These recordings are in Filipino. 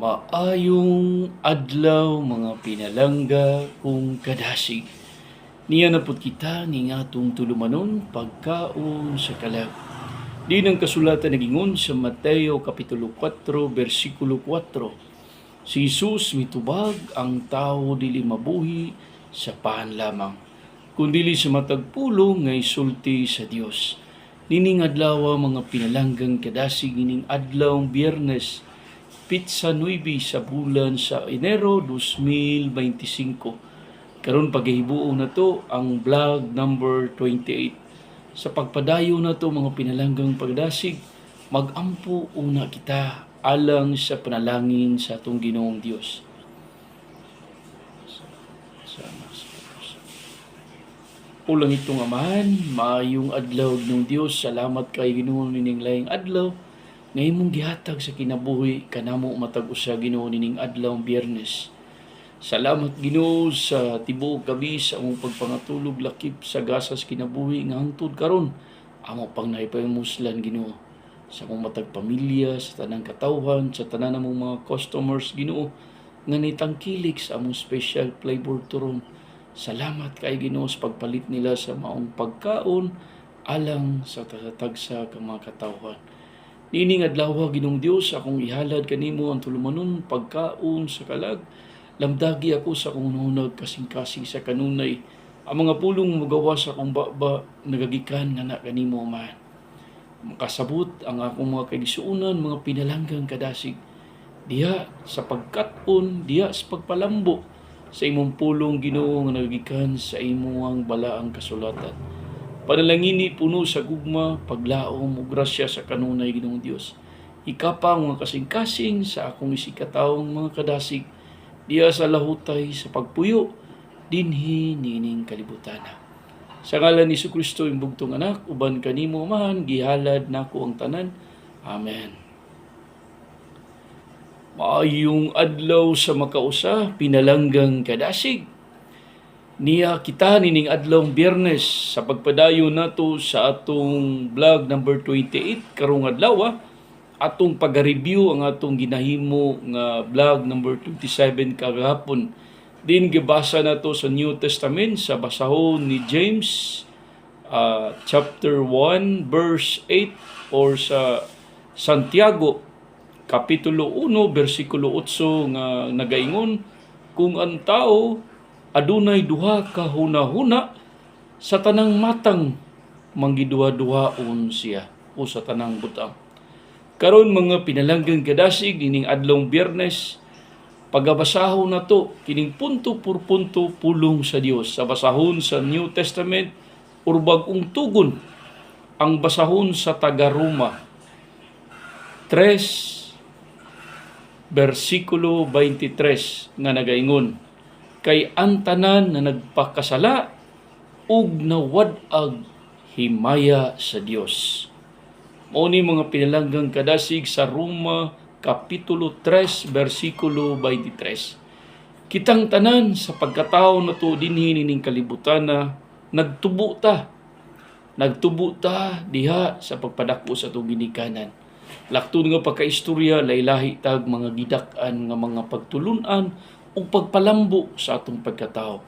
Maayong adlaw mga pinalangga kung kadasig. Niya napod kita ni nga atong tulumanon pagkaon sa kalag. Di ng kasulatan nagingon sa Mateo Kapitulo 4, versikulo 4. Si Jesus mitubag ang tao dili mabuhi sa pahan lamang, kundili sa matagpulong nga isulti sa Dios. Nining adlaw mga pinalanggang kadasig, nining adlawng Biyernes, Pitsa 9 sa bulan sa Enero 2025. Karon paghihibuo na to ang vlog number 28. Sa pagpadayo na to mga pinalanggang pagdasig, magampo una kita alang sa panalangin sa atong Ginoong Dios. Ulang itong amahan, maayong adlaw ng Dios. Salamat kay Ginoo nining laing adlaw ngay mong gihatag sa kinabuhi kanamo matag usa Ginoo nining adlawng Biyernes. Salamat Ginoo sa tibuok gabi sa among pagpangatulog lakip sa gasas kinabuhi nga hangtod karon amo pang naipahimuslan Ginoo sa among matag pamilya, sa tanang katawhan, sa tanan namong mga customers Ginoo nga nitangkilik sa among special flavor turon. Salamat kay Ginoo sa pagpalit nila sa maong pagkaon alang sa tagsa ka mga katawhan. Nining adlaw Ginoong Dios, akong ihalad kanimo ang tulumanon pagkaon sa kalag. Lamdagi ako sa akong nunag kasing-kasing sa kanunay. Ang mga pulong magawas sa akong baba nagagikan nga na kanimo man. Makasabot ang akong mga kaigsuunan, mga pinalanggang kadasig. Diha sa pagkaton, diha sa pagpalambo sa imong pulong Ginoo nga nagagikan sa imong balaang kasulatan. Panalangini puno sa gugma, paglaom ug grasya sa kanunay Ginoong Dios. Ikapang mga kasing-kasing sa akong isikatawong mga kadasig, diya sa lahutay sa pagpuyo, dinhi nining kalibutan. Sa ngalan ni Jesucristo yung bugtong anak, uban kanimo man, gihalad nako ang tanan. Amen. Maayong adlaw sa makausa, pinalanggang kadasig. Niya kita nining adlawng Biyernes sa pagpadayo nato sa atong vlog number 28 karong adlaw atong pag-review ang atong ginahimo nga vlog number 27 kagahapon. Din gibasa nato sa New Testament sa basahon ni James chapter 1 verse 8 or sa Santiago Kapitulo 1 versikulo 8 nga nagaingon, kung ang tao adunay duha ka hunahuna, sa tanang matang manggiduha-duhaon siya o sa tanang butang. Karon mga pinalanggang kadasig nining adlong Biyernes, pagabasahon na to kining punto por punto pulong sa Dios sa basahon sa New Testament or bag-ong tugon ang basahon sa taga-Roma 3 versikulo 23 nga nagaingon, kay ang tanan na nagpakasala ug nawad-ag himaya sa Dios. Mao ni mga pinalanggang kadasig sa Roma Kapitulo 3 versikulo 23. Kitang tanan sa pagkatao nato dinhi nining kalibutan na nagtubo ta diha sa pagpadako sa atong ginikanan. Laktod nga pagkaistorya, laylahi tag mga gidak-an nga mga pagtulunan o pagpalambo sa atong pagkatao.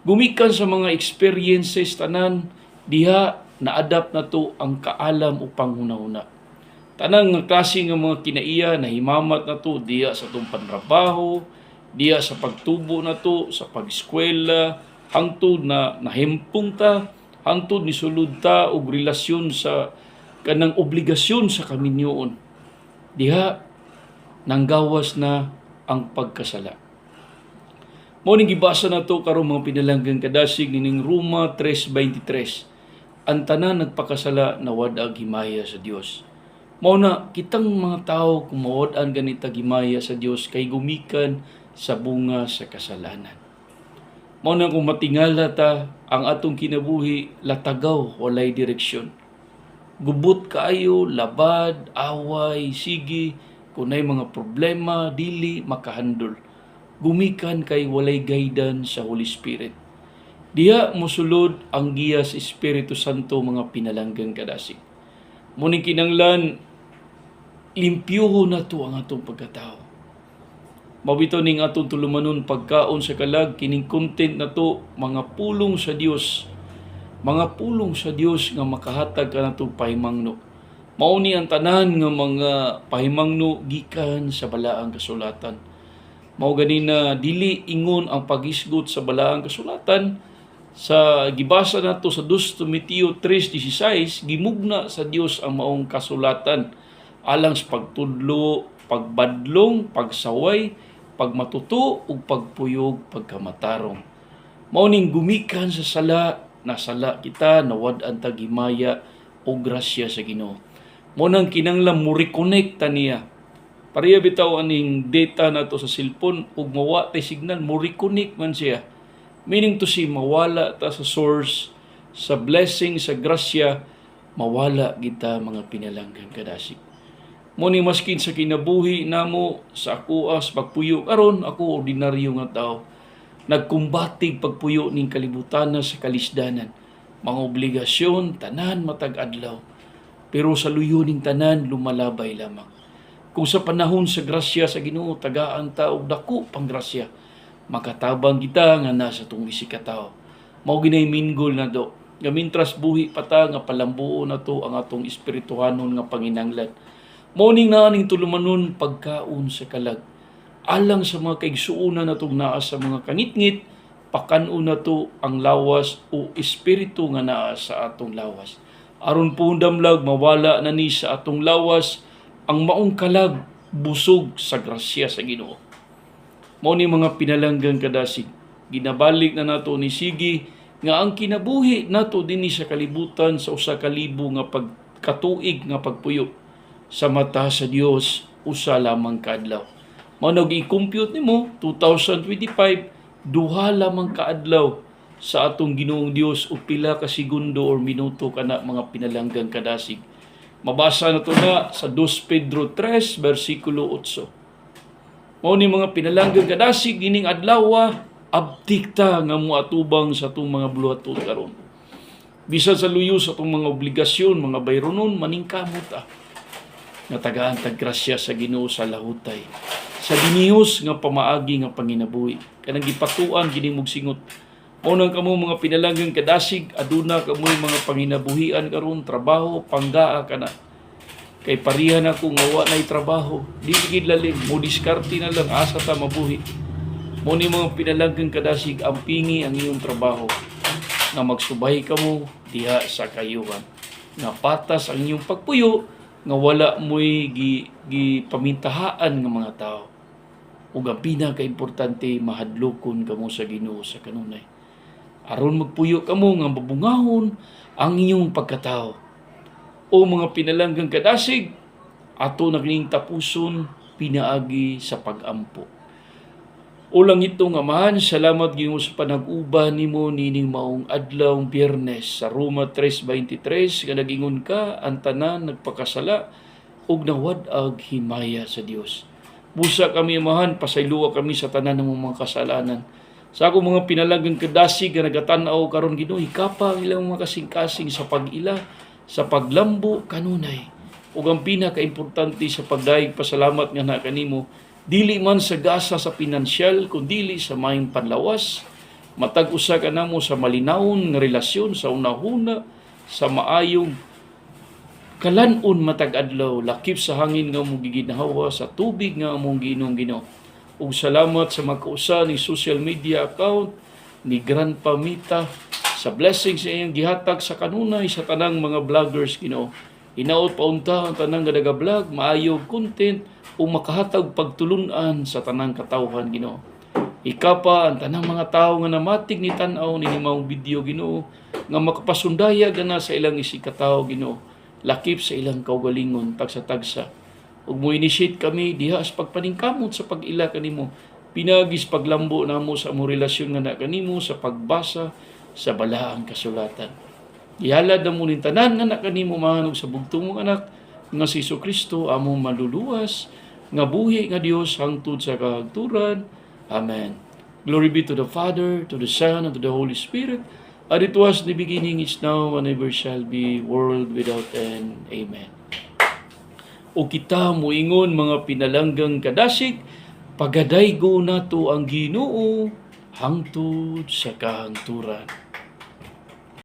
Gumikan sa mga experiences tanan, diha na-adapt na to ang kaalam o panghuna-huna. Tanang nga klase nga mga kinaiya na himamat na to diha sa atong panrabaho, diha sa pagtubo na to, sa pag-eskwela, hangtod na nahimpong ta, hangtod ni sulod ta og relasyon sa kanang obligasyon sa kaminyoon. Diha nanggawas na ang pagkasala. Mao ning gibasa nato karon mga pinalanggang kadasig nining Roma 3:23. Ang tanan nagpakasala nawad-ag himaya sa Dios. Mao na kitang mga tawo kung mawad-an ganita himaya sa Dios kay gumikan sa bunga sa kasalanan. Mao na kung matingala ta ang atong kinabuhi latagaw walay direksyon. Gubot kaayo, labad, away, sige, kunay mga problema dili makahandol. Gumikan kay walay guidance sa Holy Spirit. Diha mosulod ang giya sa Espiritu Santo mga pinalanggang kadasig. Muning kinanglan limpyuho na to ang atong pagkatao. Mabito ning atong tulumanon pagkaon sa kalag, kining content na to, mga pulong sa Dios. Mga pulong sa Dios nga makahatag ka natong pahimangno. Mao ni ang tanan nga mga pahimangno gikan sa balaang kasulatan. Mao gani na dili ingon ang paghisgot sa balaang kasulatan sa gibasa nato sa 2 Timoteo 3:16, gimugna sa Dios ang maong kasulatan alang sa pagtudlo, pagbadlong, pagsaway, pagmatuto ug pagpuyog, pagkamatarong. Mao ning gumikan sa sala, nasala kita, nawad-an ta gimaya o grasya sa Ginoo. Mao nang kinahanglan mo reconnect ta niya. Pareha bitaw aning data nato sa cellphone ug mawa tay signal, mo reconnect man siya. Meaning to say, mawala ta sa source, sa blessing, sa grasya, mawala kita mga pinalanggan kadasig. Mo ni maskin sa kinabuhi namo sa ako as pagpuyo karon, ako ordinaryo nga tao. Nagkumbatig pagpuyo ning kalibutan sa kalisdanan. Mga obligasyon tanan matag adlaw. Pero sa luyo ning tanan lumalabay lamang. Kung sa panahon sa grasya sa Ginoo tagaan ta og dako pang grasya, makatabang kita nga nasa tong bisika tao. Mao ginay minggol na do. Gamintras buhi pata nga palambuo na to ang atong espirituhanon nga panginanglan. Mao ning naaning tulumanon pagkaon sa kalag. Alang sa mga kaigsuonan natong naa sa mga kangitngit, pakan-o na to ang lawas o espiritu nga naa sa atong lawas. Aron pundamlag mawala na ni sa atong lawas ang maong kalag busog sa grasya sa Ginoo. Mao ni mga pinalanggang kadasig. Ginabalik na nato ni sige nga ang kinabuhi nato dinhi sa kalibutan sa usa ka libo nga pagkatuig nga pagpuyo sa mata sa Dios usa lamang ka adlaw. Mao nag i-compute nimo 2025 duha lamang ka adlaw sa atong Ginoong Dios o pila ka segundo or minuto kana mga pinalanggang kadasig. Mabasa na to na sa 2 Pedro 3 versikulo 8. Mao ni mga pinalanggang kadasig gining adlaw abtik ta nga moatubang sa atong mga buluhaton karon. Bisan sa luyo sa atong mga obligasyon, mga bayronon maningkamot nga tagaan tag grasya sa Ginoo sa lahutay. Sa dinihos nga pamaagi nga panginabuhi. Kanang gipatuan kini mong singot. Mao nang kamo mga pinalanggang kadasig, aduna kamoy mga panginabuhian karon, trabaho, panggaa kana. Kay pariha na kung awa na'y trabaho, di gid lalim, mo diskarte na lang, asa ta mabuhi. Mo ni mga pinalanggang kadasig, ampingi ang iyong trabaho, nga magsubay ka mo diha sa kayuhan. Nga patas ang iyong pagpuyo, nga wala mo'y gipamintahaan ng mga tao. Ug ang pinaka-importante, mahadlokon kamo sa Ginoo sa kanunay. Aron magpuyo kamo nga mabungahon ang iyong pagkatao. O mga pinalanggang kadasig, ato naging tapuson pinaagi sa pagampo. Ulang itong amahan, salamat Ginoo sa panag-uban nimo nining maong adlaw Biyernes sa Roma 3:23 nga nagingon ka ang tanan nagpakasala ug nawad-ag himaya sa Dios. Busa kami amahan, pasayloa kami sa tanan ng mga kasalanan. Sa akong mga pinalanggang kadasig nga nagatan-aw karon Ginoo, hikapa ang ilang mga kasing-kasing sa pag-ila, sa paglambo kanunay. Ug ang pinaka-importante sa pagdaig pasalamat nga na kanimo, dili man sa gasa sa pinansyal, kundi sa maayong panlawas. Matag usa ka namo sa malinawon nga relasyon sa unahuna, sa maayong kalan-on matag adlaw, lakip sa hangin nga mong giginhawa, sa tubig nga among giinom Ginoo. Ug salamat sa magkausa ni social media account ni Grandpa Mita sa blessings sa iyang gihatag sa kanunay sa tanang mga vloggers Ginoo. Hinaot paunta ang tanang gadaga-vlog, maayong content o makahatag pagtulunan sa tanang katawhan Ginoo. Ikapa ang tanang mga tao nga namatig ni tan-aw ni maong video Ginoo, nga makapasundaya gana sa ilang isikataw Ginoo, lakip sa ilang kaugalingon tagsa-tagsa. Ug mo initiate kami diha sa pagpaningkamot sa pag-ila kanimo, pinagis paglambo namo sa among relasyon nga na kanimo sa pagbasa sa balaang kasulatan. Ihalad na mo ning tanan nga na kanimo mahanog sa bugtong mong anak nga si Jesucristo among maluluwas nga buhi nga Dios hangtod sa kahagturan. Amen. Glory be to the Father, to the Son, and to the Holy Spirit, as it was in the beginning, is now, and ever shall be, world without end. Amen. O kita moingon mga pinalanggang kadasig, Pagadaygo nato ang Ginoo hangtod sa kahangturan.